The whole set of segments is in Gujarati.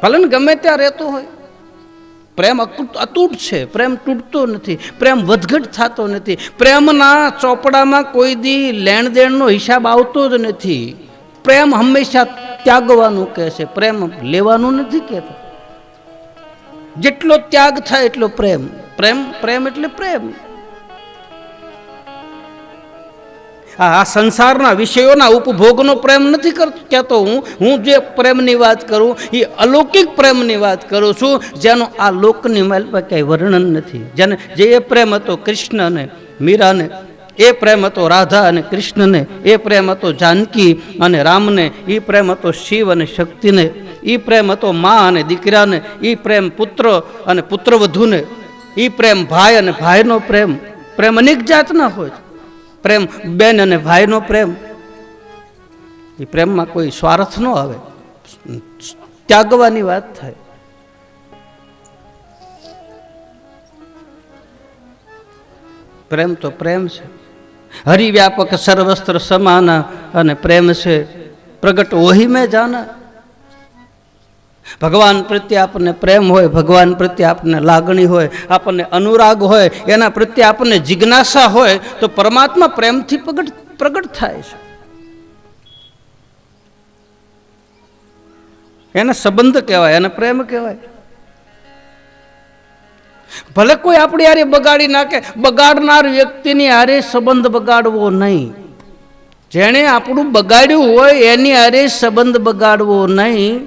ભલે ને ગમે ત્યાં રહેતો હોય, પ્રેમ અતૂટ છે, પ્રેમ તૂટતો નથી, પ્રેમ વધઘટ થતો નથી. પ્રેમના ચોપડામાં કોઈ દી લેણ દેણનો હિસાબ આવતો જ નથી. પ્રેમ હંમેશા ત્યાગવાનું કહે છે, પ્રેમ લેવાનું નથી કહેતો. જેટલો ત્યાગ થાય એટલો પ્રેમ. પ્રેમ પ્રેમ એટલે પ્રેમ. આ સંસારના વિષયોના ઉપભોગનો પ્રેમ નથી કહેતો હું જે પ્રેમની વાત કરું એ અલૌકિક પ્રેમની વાત કરું છું, જેનો આ લોકની માલ પર ક્યાંય વર્ણન નથી. જેને જે એ પ્રેમ હતો કૃષ્ણને મીરાને, એ પ્રેમ હતો રાધા અને કૃષ્ણને, એ પ્રેમ હતો જાનકી અને રામને, એ પ્રેમ હતો શિવ અને શક્તિને, એ પ્રેમ હતો મા અને દીકરાને, એ પ્રેમ પુત્ર અને પુત્રવધૂને, એ પ્રેમ ભાઈ અને ભાઈનો પ્રેમ. પ્રેમ અનેક જાતના હોય. પ્રેમ બેન અને ભાઈનો પ્રેમ, એ પ્રેમમાં કોઈ સ્વાર્થ ન આવે, ત્યાગવાની વાત થાય. પ્રેમ તો પ્રેમ છે. હરિવ્યાપક સર્વસ્ત્ર સમાના અને પ્રેમ છે પ્રગટ ઓહી મેં જાના. ભગવાન પ્રત્યે આપણને પ્રેમ હોય, ભગવાન પ્રત્યે આપણને લાગણી હોય, આપણને અનુરાગ હોય, એના પ્રત્યે આપણને જિજ્ઞાસા હોય તો પરમાત્મા પ્રેમથી પ્રગટ થાય છે. એને સંબંધ કહેવાય, એને પ્રેમ કહેવાય. ભલે કોઈ આપણી હારે બગાડી નાખે, બગાડનાર વ્યક્તિની હારે સંબંધ બગાડવો નહીં. જેણે આપણું બગાડ્યું હોય એની હારે સંબંધ બગાડવો નહીં.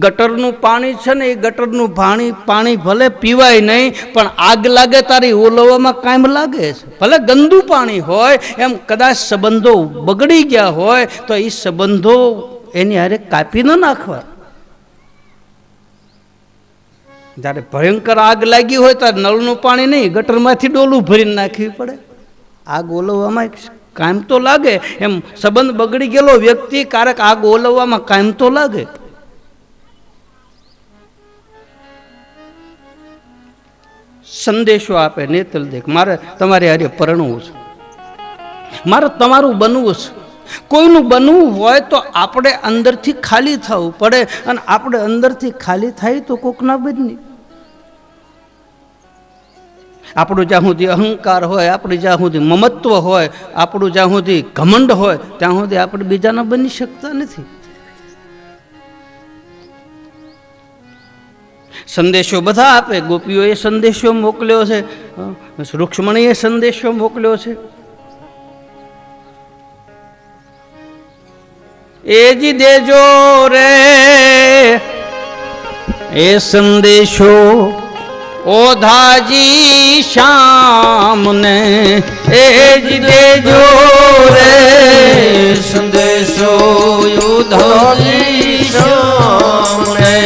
ગટરનું પાણી છે ને, એ ગટરનું પાણી ભલે પીવાય નહીં, પણ આગ લાગે તારી ઓલવવામાં કાયમ લાગે છે. ભલે ગંદુ પાણી હોય, એમ કદાચ સંબંધો બગડી ગયા હોય તો એ સંબંધો એની હારે કાપી ન નાખવા. જ્યારે ભયંકર આગ લાગી હોય ત્યારે નળનું પાણી નહીં, ગટરમાંથી ડોલું ભરીને નાખવી પડે. આગ ઓલવવામાં કાયમ તો લાગે. એમ સંબંધ બગડી ગયેલો વ્યક્તિ ક્યારેક આગ ઓલવવામાં કાયમ તો લાગે. સંદેશો આપે, નેતલ દેખ મારે તમારે હારે પરણવું છે, મારે તમારું બનવું છે. કોઈનું બનવું હોય તો આપણે અંદરથી ખાલી થવું પડે, અને આપણે અંદરથી ખાલી થાય તો કોકના બની. આપણું જ્યાં સુધી અહંકાર હોય, આપણે જ્યાં સુધી મમત્વ હોય, આપણું જ્યાં સુધી ઘમંડ હોય, ત્યાં સુધી આપણે બીજાના બની શકતા નથી. સંદેશો બધા આપે. ગોપીઓએ સંદેશો મોકલ્યો છે, રૂક્ષ્મણીએ સંદેશો મોકલ્યો છે. એ જી દેજો રે એ સંદેશો ઓધાજી શ્યામને, એ જી દેજો રે સંદેશો ઓધાજી શ્યામને,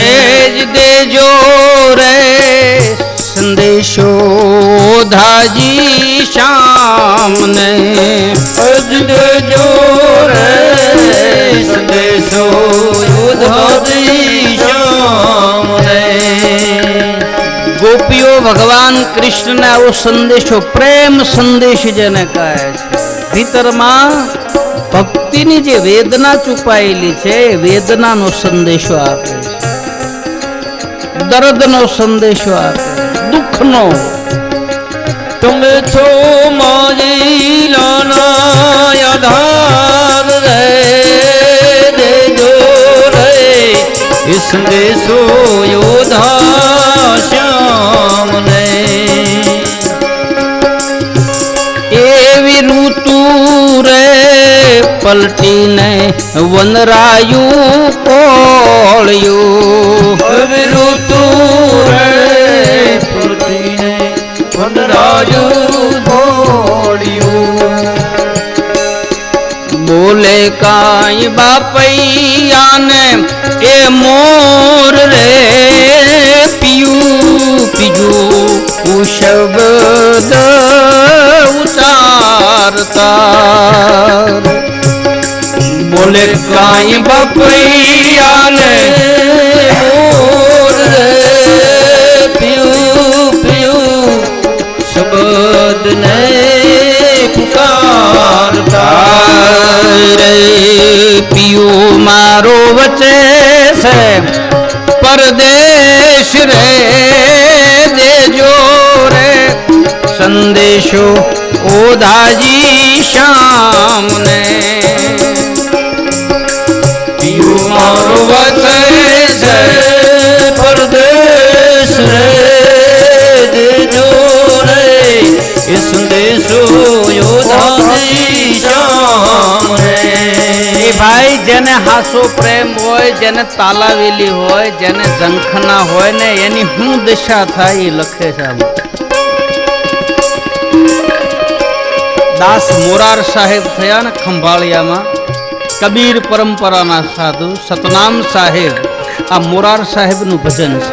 એ જ દેજો રે સંદેશો ઓધાજી શ્યામને, એ જ દેજો રે સંદેશો ઓધાજી શ્યામને. ગોપીઓ ભગવાન કૃષ્ણને આવો સંદેશો, પ્રેમ સંદેશ જેને કહે છે, ભીતરમાં ભક્તિની જે વેદના છુપાયેલી છે એ વેદનાનો સંદેશો આપે છે, દર્દનો સંદેશો આપે, દુઃખનો. તમે છો મારી લાના આધાર રે, દેજો રે એ સંદેશો યોધા શ્યામને. એવી ઋતુ રે પલટીને વનરાયું કોળ્યું, એવી ઋતુ રે પલટીને વનરાયું કોળ્યું. બોલે કાંઈ બાપૈયાને એ મોર રે પીયું પીજું શબ્દ ઉતારતા. બોલે કાંઈ બાપૈયાને મોર રે પીયું પીયું શબ્દ ને પુકારતા. મારો વચે છે પરદેશ રે દેજો રે સંદેશો ઓધાજી શ્યામને પીયું મારો વચે છે પરદેશ રે દેજો રે એ સંદેશો યોધાજી શ્યામ રે એ ભાઈ જેને હાસો પ્રેમ હોય, જેને તાલાવેલી હોય, જેને ઝંખના હોય ને એની શું દશા થાય એ લખે છે આમ. દાસ મોરાર સાહેબ થયા ને ખંભાળિયામાં, કબીર પરંપરાના સાધુ સતનામ સાહેબ. આ મોરાર સાહેબનું ભજન છે,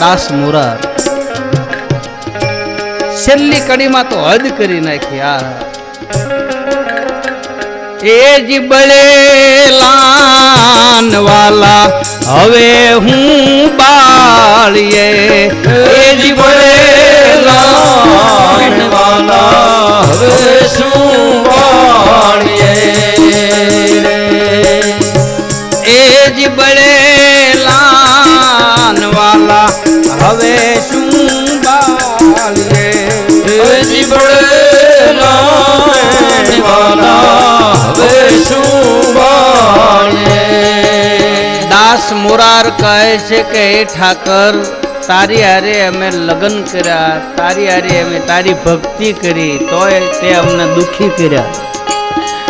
દાસ મોરાર. છેલ્લી કડીમાં તો હદ કરી નાખી. આ એ જ બળેલાન વાલા હવે હું બાળીએ, એ જ બળેલાન વાલા હવે શું બાળીએ એ જ બળેલાન વાલા હવે શું બાળીએ, એ જ બળેલાન વાલા હવે શું બાળીએ. દાસ મોરાર કહે છે કે હે ઠાકર, તારી હારે અમે લગ્ન કર્યા, તારી હારે અમે તારી ભક્તિ કરી, તોય તે અમને દુખી કર્યા.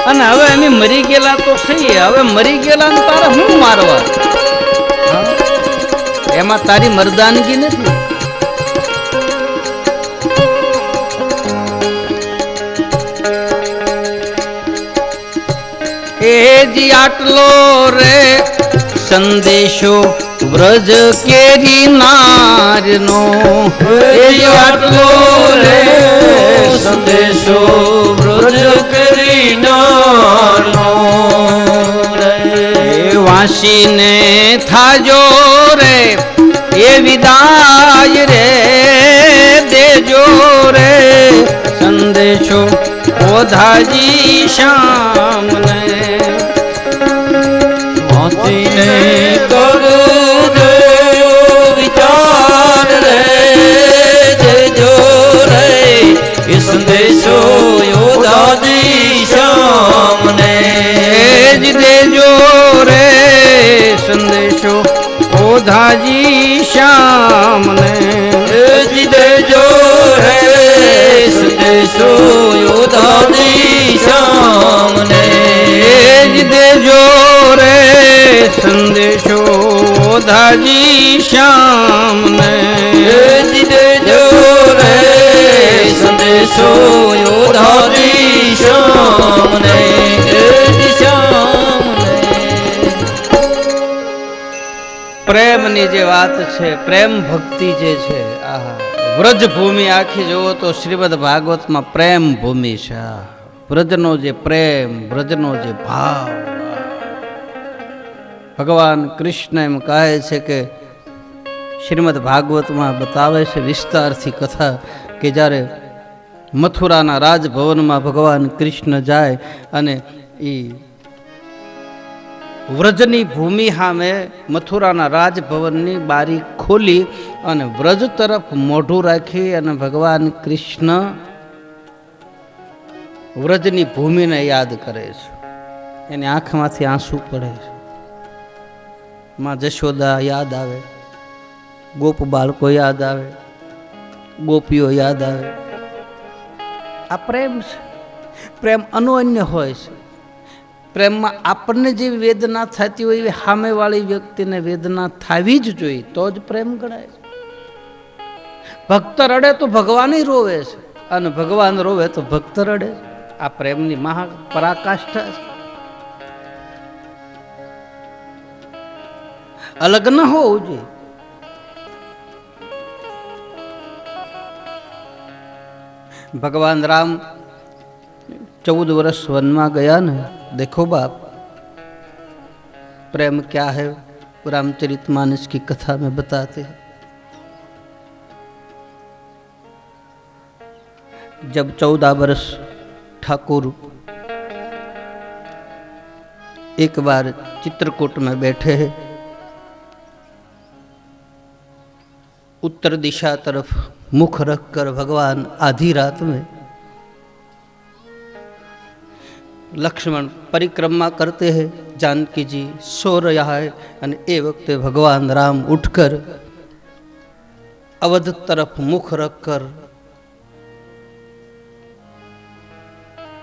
અને હવે અમે મરી ગયેલા તો છીએ, હવે મરી ગયેલા ને તારે શું મારવા? હા? એમાં તારી મર્દાનગી નથી. એ જી આટલો રે સંદેશો વ્રજ કેરી નારનો, એ આટલો રે સંદેશો વ્રજ કરી નારનો રે વાંસીને થાજો રે એ વિદાય રે દેજો રે સંદેશો ઓધાજી શ્યામને વાંચીને કરજો વિચાર રે દેજો રે એ સંદેશો યોધાજી શ્યામને જ દેજો રે સંદેશો ઓધાજી શ્યામને જ દેજો રે સંદેશો યોધાજી શ્યામને જ દેજો રે સંદેશો ઓધાજી શ્યામને જ દેજો રે સંદેશો યોધાજી શ્યામને શ્યામને. પ્રેમની જે વાત છે, પ્રેમ ભક્તિ જે છે, આહા, વ્રજ ભૂમિ આખી જોવો તો શ્રીમદ ભાગવતમાં પ્રેમ ભૂમિ છે. વ્રજનો જે પ્રેમ, વ્રજનો જે ભાવ. ભગવાન કૃષ્ણ એમ કહે છે કે શ્રીમદ ભાગવતમાં બતાવે છે વિસ્તારથી કથા કે જ્યારે મથુરાના રાજભવનમાં ભગવાન કૃષ્ણ જાય અને એ વ્રજની ભૂમિ સામે મથુરાના રાજભવનની બારી ખોલી અને વ્રજ તરફ મોઢું રાખી અને ભગવાન કૃષ્ણ વ્રજની ભૂમિને યાદ કરે છે. એની આંખમાંથી આંસુ પડે છે. માં જશોદા યાદ આવે, ગોપ બાળકો યાદ આવે, ગોપીઓ યાદ આવે. આ પ્રેમ છે. પ્રેમ અનોન્ય હોય છે. પ્રેમમાં આપણને જે વેદના થતી હોય એવી સામેવાળી વ્યક્તિને વેદના થવી જ જોઈએ, તો જ પ્રેમ ગણાય છે. ભક્ત રડે તો ભગવાન રોવે છે, અને ભગવાન રોવે તો ભક્ત રડે છે. આ પ્રેમની મહા પરાકાષ્ઠા છે. અલગ ન હોવું જોઈએ. ભગવાન રામ 14 वर्ष वन में गया न. देखो बाप, प्रेम क्या है रामचरितमानस की कथा में बताते हैं. जब 14 वर्ष ठाकुर एक बार चित्रकूट में बैठे हैं, उत्तर दिशा तरफ मुख रखकर भगवान आधी रात में लक्ष्मण परिक्रमा करते हैं, जानकी जी सो रहा है અને એ વખતે ભગવાન રામ ઉઠકર અવધ તરફ મુખ રખકર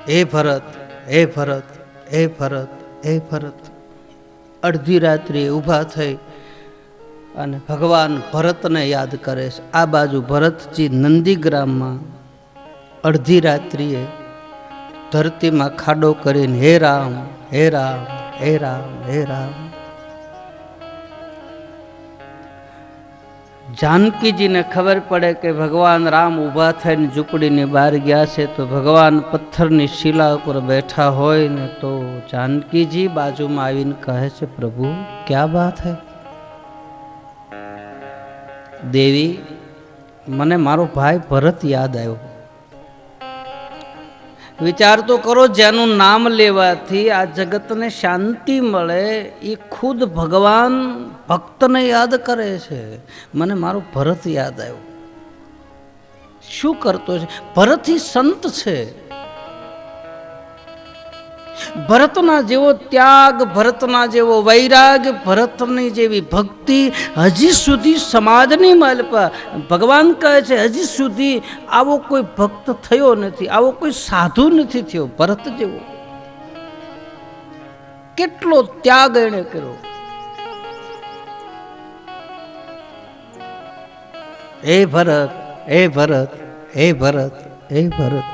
હે ભરત હે ભરત હે ભરત હે ભરત અડધી રાત્રિએ ઊભા થઈ અને ભગવાન ભરતને યાદ કરે છે. આ બાજુ ભરતજી નંદીગ્રામમાં અડધી રાત્રિએ ધરતીમાં ખાડો કરીને હે રામ હે રામ હે રામ હે રામ. जानकीजीने खबर पड़े कि भगवान राम ऊभा थईने झूंपड़ीनी बहार गया छे तो भगवान पत्थरनी शिला पर बैठा होय ने तो जानकीजी बाजूमां आवीने कहे छे प्रभु क्या बात है? देवी मने मारो भाई भरत याद आव्यो. विचार तो करो, जेનું नाम लेवाथी आ जगतने शांति मळे ए खुद भगवान भक्तने याद करे छे. मने मारो भरत याद आव्यो. शुं करतो छे? भरत ही संत छे. भरतना जेवो त्याग, भरतना जेवो वैराग, भरतनी जेवी भक्ति हजी सुधी समाजनी मालपा भगवान कहे छे हजी सुधी आवो कोई भक्त थयो नथी, आवो कोई साधु नथी थयो भरत जेवो. केटलो त्याग एणे कर्यो. हे भरत हे भरत हे भरत हे भरत.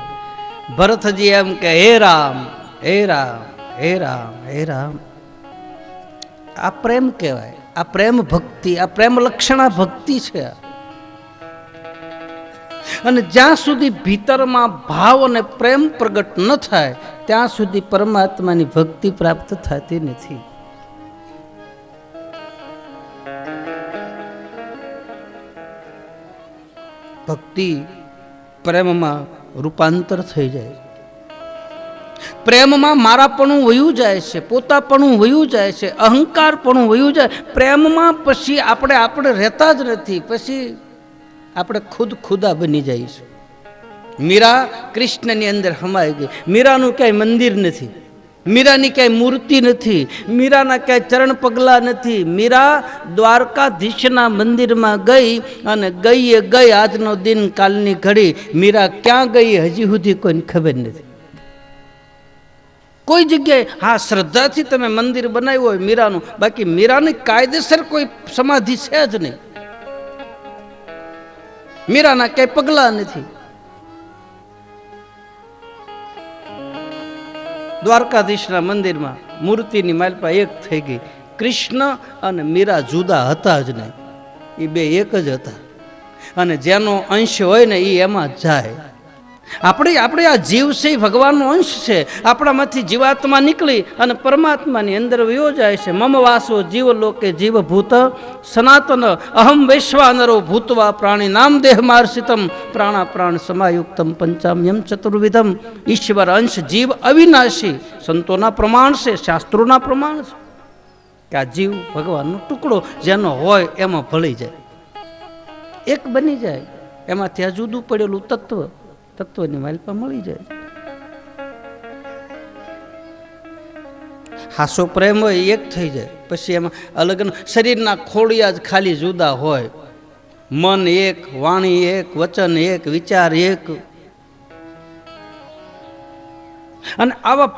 भरतजी एम के हे राम हे राम हे राम हे राम. आ प्रेम कहेवाय. आ प्रेम भक्ति, आ प्रेम लक्षणा भक्ति छे. अने ज्यां सुधी भीतरमां भाव अने प्रेम प्रगट न थाय त्यां सुधी परमात्मानी भक्ति प्राप्त थती नथी. भक्ति प्रेममां रूपांतर थई जाय. प्रेममां मारापणું વયું જાય છે, પોતાપણું વયું જાય છે, અહંકારપણું વયું જાય. પ્રેમમાં પછી આપણે રહેતા જ નથી, પછી આપણે ખુદા બની જઈશું. મીરા કૃષ્ણની અંદર હમાઈ ગઈ. મીરાનું ક્યાંય મંદિર નથી, મીરાની ક્યાંય મૂર્તિ નથી, મીરાના ક્યાંય ચરણ પગલા નથી. મીરા દ્વારકાધીશના મંદિરમાં ગઈ અને ગઈ એ ગઈ. આજનો દિન કાલની ઘડી મીરા ક્યાં ગઈ હજી સુધી કોઈને ખબર નથી. કોઈ જગ્યાએ હા શ્રદ્ધાથી તમે મંદિર બનાવ્યું હોય મીરાનું, બાકી મીરાની કાયદેસર કોઈ સમાધિ છે જ નહીં. મીરાના ક્યાંય પગલા નથી. દ્વારકાધીશના મંદિરમાં મૂર્તિની માલપા એક થઈ ગઈ. કૃષ્ણ અને મીરા જુદા હતા જ નહીં, એ બે એક જ હતા. અને જેનો અંશ હોય ને એ એમાં જાય. આપણે આ જીવ છે એ ભગવાનનો અંશ છે. આપણામાંથી જીવાત્મા નીકળી અને પરમાત્માની અંદર વયો જાય છે. મમ વાસો જીવ લોકે જીવભૂત સનાતન અહમ વૈશ્વાનરો ભૂતવા પ્રાણી નામ દેહ માર્ષિતમ પ્રાણા પ્રાણ સમાયુક્તમ પંચામ્યમ ચતુર્વિધમ. ઈશ્વર અંશ જીવ અવિનાશી સંતોના પ્રમાણ છે, શાસ્ત્રોના પ્રમાણ છે કે આ જીવ ભગવાનનો ટુકડો જેનો હોય એમાં ભળી જાય, એક બની જાય. એમાંથી આ જુદું પડેલું તત્વની માલપા મળી જાય. હાસો પ્રેમ હોય એક થઈ જાય. પછી એમાં અલગ શરીરના ખોડિયા જ ખાલી જુદા હોય. મન એક, વાણી એક, વચન એક, વિચાર એક. અને આવા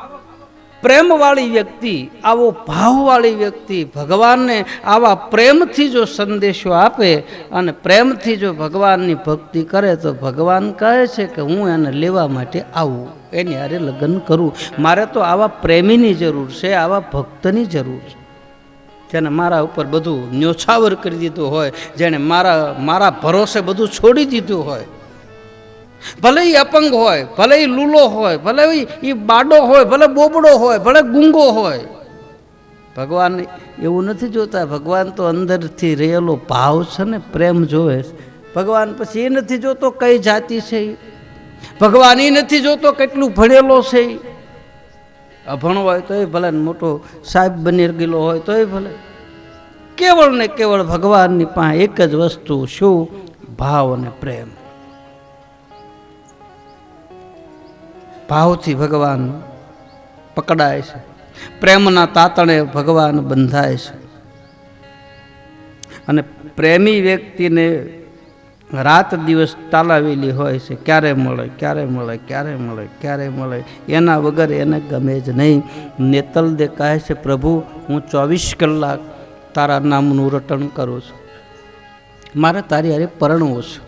પ્રેમવાળી વ્યક્તિ, આવો ભાવવાળી વ્યક્તિ ભગવાનને આવા પ્રેમથી જો સંદેશો આપે અને પ્રેમથી જો ભગવાનની ભક્તિ કરે તો ભગવાન કહે છે કે હું એને લેવા માટે આવું, એની હારે લગ્ન કરું. મારે તો આવા પ્રેમીની જરૂર છે, આવા ભક્તની જરૂર છે, જેને મારા ઉપર બધું ન્યોછાવર કરી દીધું હોય, જેણે મારા ભરોસે બધું છોડી દીધું હોય. ભલે એ અપંગ હોય, ભલે એ લૂલો હોય, ભલે એ બાડો હોય, ભલે બોબડો હોય, ભલે ગુંગો હોય. ભગવાન એવું નથી જોતા. ભગવાન તો અંદરથી રહેલો ભાવ છે ને પ્રેમ જોવે. ભગવાન પછી એ નથી જોતો કઈ જાતિ છે, ભગવાન એ નથી જોતો કેટલું ભણેલો છે. અભણ હોય તોય ભલે, મોટો સાહેબ બની ગયેલો હોય તોય ભલે, કેવળ ને કેવળ ભગવાનની પાસે એક જ વસ્તુ, શું? ભાવ અને પ્રેમ. ભાવથી ભગવાન પકડાય છે, પ્રેમના તાતણે ભગવાન બંધાય છે. અને પ્રેમી વ્યક્તિને રાત દિવસ તાલાવેલી હોય છે, ક્યારે મળે, ક્યારે મળે, ક્યારે મળે, ક્યારે મળે, એના વગર એને ગમે જ નહીં. નેતલ દે કહે છે, પ્રભુ હું 24 કલાક તારા નામનું રટણ કરું છું, મારે તારી હારે પરણવું છે.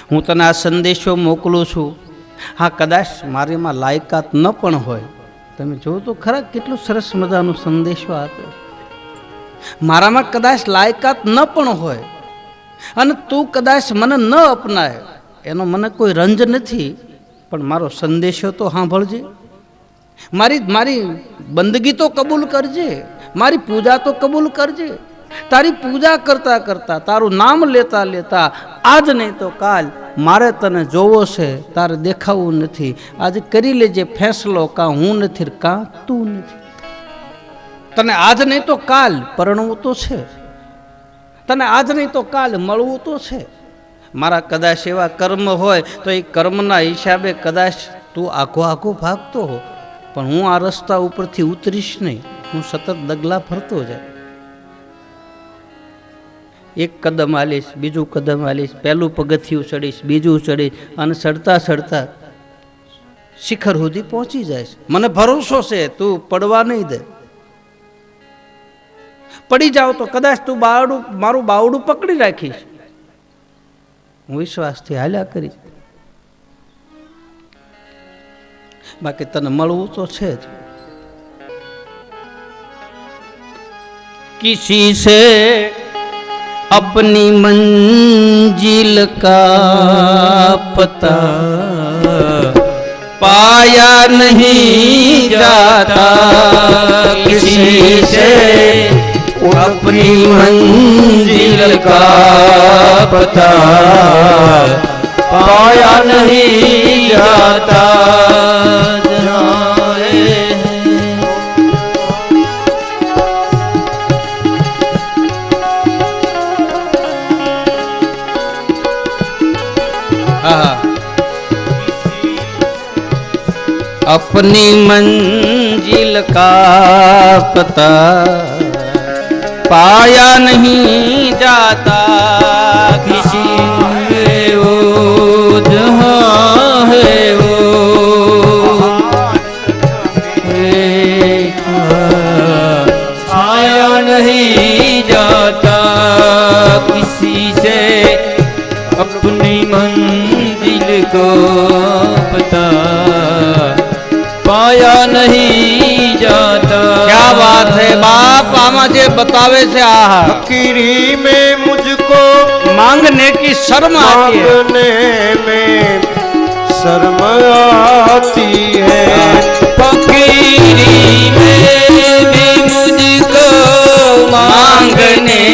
હું તને આ સંદેશો મોકલું છું. હા, કદાચ મારીમાં લાયકાત ન પણ હોય, તમે જોવો તો ખરા કેટલું સરસ મજાનો સંદેશો આપે. મારામાં કદાચ લાયકાત ન પણ હોય અને તું કદાચ મને ન અપનાય, એનો મને કોઈ રંજ નથી, પણ મારો સંદેશો તો સાંભળજે. મારી બંદગી તો કબૂલ કરજે, મારી પૂજા તો કબૂલ કરજે. તારી પૂજા કરતા કરતા, તારું નામ લેતા લેતા, આજ નહીં તો કાલ મારે તને જોવો છે, તારે દેખાવું નથી. આજે કરી લેજે ફેંસલો, કાં હું નથી કાં તું નથી. તને આજ નહીં તો કાલ પરણવું તો છે, તને આજ નહીં તો કાલ મળવું તો છે. મારા કદાચ એવા કર્મ હોય તો એ કર્મના હિસાબે કદાચ તું આખો આખો ભાગતો હો, પણ હું આ રસ્તા ઉપરથી ઉતરીશ નહીં. હું સતત ડગલા ફરતો જાય. એક કદમ હાલીશ, બીજું કદમ હાલીશ, પહેલું પગથિયું ચડીશ, બીજું ચડીશ, અને ચડતા ચડતા શિખર સુધી પહોંચી જઈશ. મને ભરોસો છે તું પડવા નહીં દે. પડી જાવ તો કદાચ તું મારું બાવડું પકડી રાખીશ. હું વિશ્વાસથી હાલ્યા કરીશ. બાકી તને મળવું તો છે જ. किसी से अपनी मंजिल का पता पाया नहीं जाता, किसी से अपनी मंजिल का पता पाया नहीं जाता. अपनी मंजिल का पता पाया नहीं जाता, किसी वो जहाँ है वो पाया नहीं जाता, किसी से अपनी मंजिल को पता पाया नहीं जाता. क्या बात है बाप, आमा जे बतावे से आ फकीरी में मुझको मांगने की शर्म आती है, मांगने में शर्म आती है. फकीरी में भी मुझको मांगने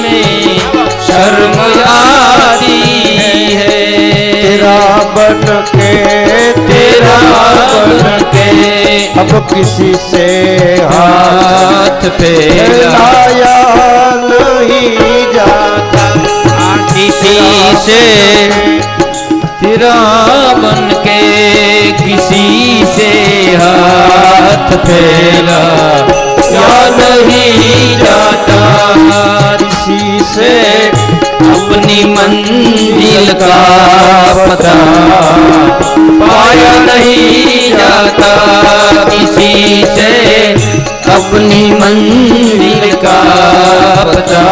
में शर्म आती है. तेरा बन के अब किसी से हाथ फैलाया नहीं जाता, किसी से तेरा बन के किसी से हाथ फैला या नहीं जाता, किसी से अपनी मंजिल का पता पाया नहीं जाता, किसी से अपनी मंजिल का पता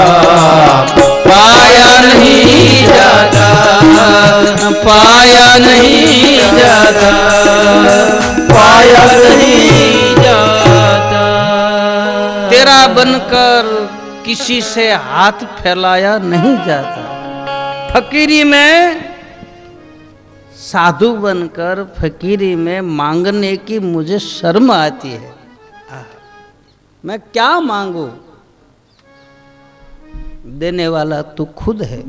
पाया नहीं जाता, पाया नहीं जाता, पाया नहीं जाता. तेरा बनकर किसी से हाथ फैलाया नहीं जाता. फकीरी में, साधु बनकर फकीरी में मांगने की मुझे शर्म आती है. मैं क्या मांगू, देने वाला तू खुद है,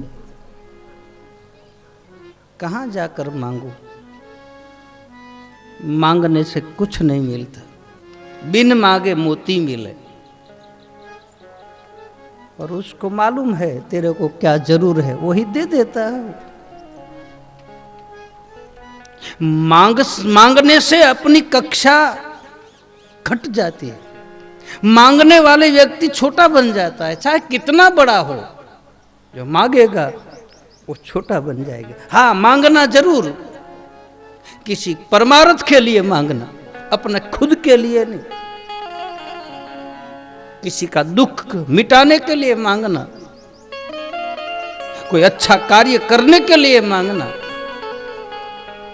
कहाँ जाकर मांगू. मांगने से कुछ नहीं मिलता, बिन मांगे मोती मिले। और उसको मालूम है तेरे को क्या जरूर है, वही दे देता है। मांगने से अपनी कक्षा घट जाती है, मांगने वाले व्यक्ति छोटा बन जाता है, चाहे कितना बड़ा हो। जो मांगेगा वो छोटा बन जाएगा। हाँ, मांगना जरूर, किसी परमार्थ के लिए मांगना, अपने खुद के लिए नहीं। किसी का दुख मिटाने के लिए मांगना, कोई अच्छा कार्य करने के लिए मांगना,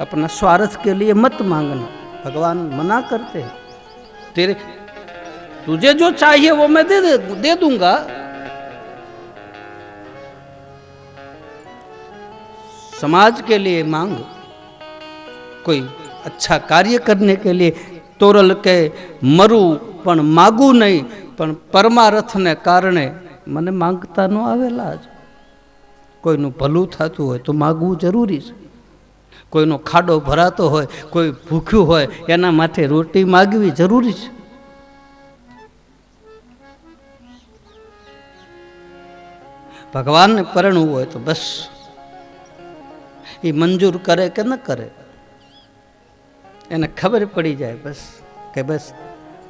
अपना स्वार्थ के लिए मत मांगना। भगवान मना करते हैं, तुझे जो चाहिए वो मैं दे दूंगा। समाज के लिए मांग, कोई अच्छा कार्य करने के लिए तोरल के मरू पण मागू नहीं, पण परमार्थ ने कारणे मने मांगता न आवेला ज। कोईनु भलू थतुं होय तो मागવું જરૂરી છે। કોઈનો ખાડો ભરાતો હોય, કોઈ ભૂખ્યું હોય, એના માટે રોટી માગવી જરૂરી છે। ભગવાનને પરણવું હોય તો બસ એ મંજૂર કરે કે ન કરે, એને ખબર પડી જાય બસ કે બસ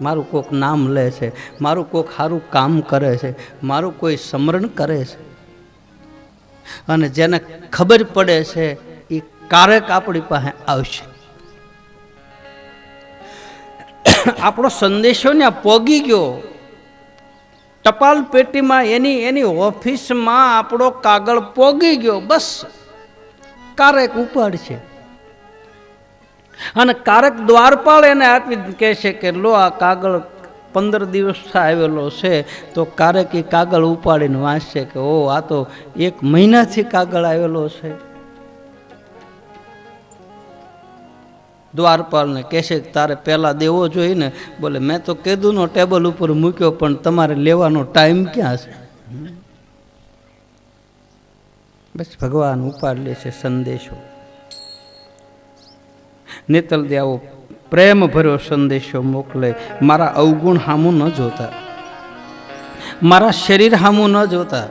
મારું કોક નામ લે છે, મારું કોક સારું કામ કરે છે, મારું કોઈ સ્મરણ કરે છે। અને જેને ખબર પડે છે એ કારક આપણી પાસે આવશે। આપણો સંદેશો ને પોગી ગયો, ટપાલ પેટીમાં એની ઓફિસમાં આપણો કાગળ પોગી ગયો, બસ કારક ઉપાડશે। અને કારક દ્વારપાળ એને આપી કહે છે કે લો આ કાગળ 15 દિવસથી આવેલો છે, તો કારક એ કાગળ ઉપાડીને વાંચશે કે ઓ આ તો 1 મહિનાથી કાગળ આવેલો છે। દ્વારપાળને કહેશે કે તારે પહેલા દેવો જોઈએ ને, બોલે મેં તો કીધું નો ટેબલ ઉપર મૂક્યો, પણ તમારે લેવાનો ટાઈમ ક્યાં છે? બસ ભગવાન ઉપાડ લે છે સંદેશો। નેતલ દે આવો પ્રેમ ભર્યો સંદેશો મોકલે, મારા અવગુણ હામું ન જોતા, મારા શરીર હામું ન જોતા,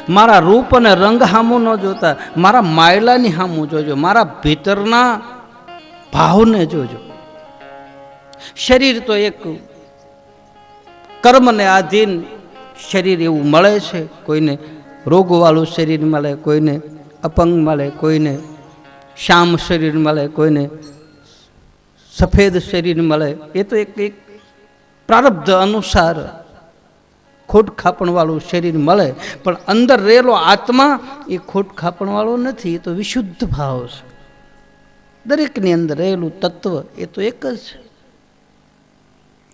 મારા રૂપ અને રંગ હામું ન જોતા, મારા માયલાની હામું જોજો, મારા ભીતરના ભાવને જોજો। શરીર તો એક કર્મને આધીન શરીર એવું મળે છે, કોઈને રોગવાળું શરીર મળે, કોઈને અપંગ મળે, કોઈને શ્યામ શરીર મળે, કોઈને સફેદ શરીર મળે। એ તો એક પ્રારબ્ધ અનુસાર ખોટ ખાપણવાળું શરીર મળે, પણ અંદર રહેલો આત્મા એ ખોટ ખાપણવાળો નથી, એ તો વિશુદ્ધ ભાવ છે। દરેકની અંદર રહેલું તત્વ એ તો એક જ છે।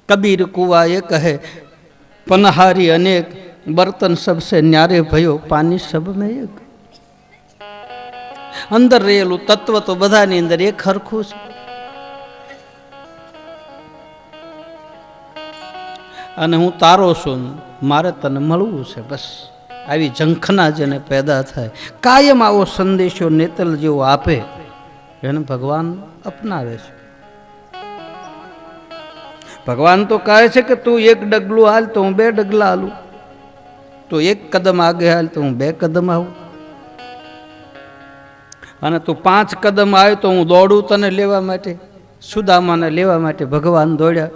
કબીર કુવા એક હે પનહારી અનેક, બર્તન સબસે ન્યારે ભયો પાણી સબ મેં એક। અંદર રહેલું તત્વ તો બધાની અંદર એક હરખું છે। અને હું તારો છું, મારે તને મળવું છે, બસ આવી ઝંખના જેને પેદા થાય, કાયમ આવો સંદેશો નેતલ જેવો આપે, એને ભગવાન અપનાવે છે। ભગવાન તો કહે છે કે તું 1 ડગલું હાલ તો હું 2 ડગલા હાલું, તો 1 કદમ આગે હાલ તો હું 2 કદમ આવું, અને તું 5 કદમ આવે તો હું દોડું તને લેવા માટે। સુદામાને લેવા માટે ભગવાન દોડ્યા,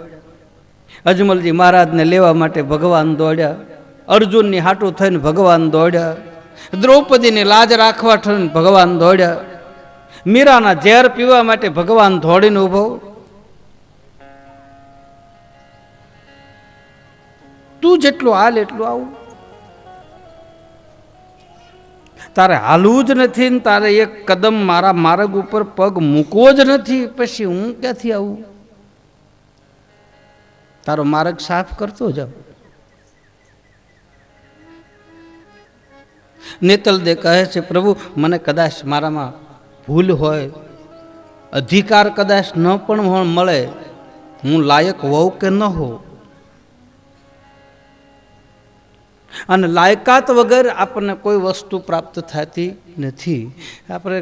અજમલજી મહારાજને લેવા માટે ભગવાન દોડ્યા, અર્જુનની હાટું થઈને ભગવાન દોડ્યા, દ્રૌપદીની લાજ રાખવા થઈને ભગવાન દોડ્યા, મીરાના ઝેર પીવા માટે ભગવાન દોડીને ઉભો। તું જેટલું હાલ એટલું આવું, તારે હાલવું જ નથી ને તારે 1 કદમ મારા માર્ગ ઉપર પગ મૂકવો જ નથી, પછી હું ક્યાંથી આવું? તારો માર્ગ સાફ કરતો જાવ। નેતલ દે કહે છે પ્રભુ મને કદાચ મારામાં ભૂલ હોય, અધિકાર કદાચ ન પણ મળે, હું લાયક હોઉં કે ન હોઉં, અને લાયકાત વગર આપણને કોઈ વસ્તુ પ્રાપ્ત થતી નથી। આપણે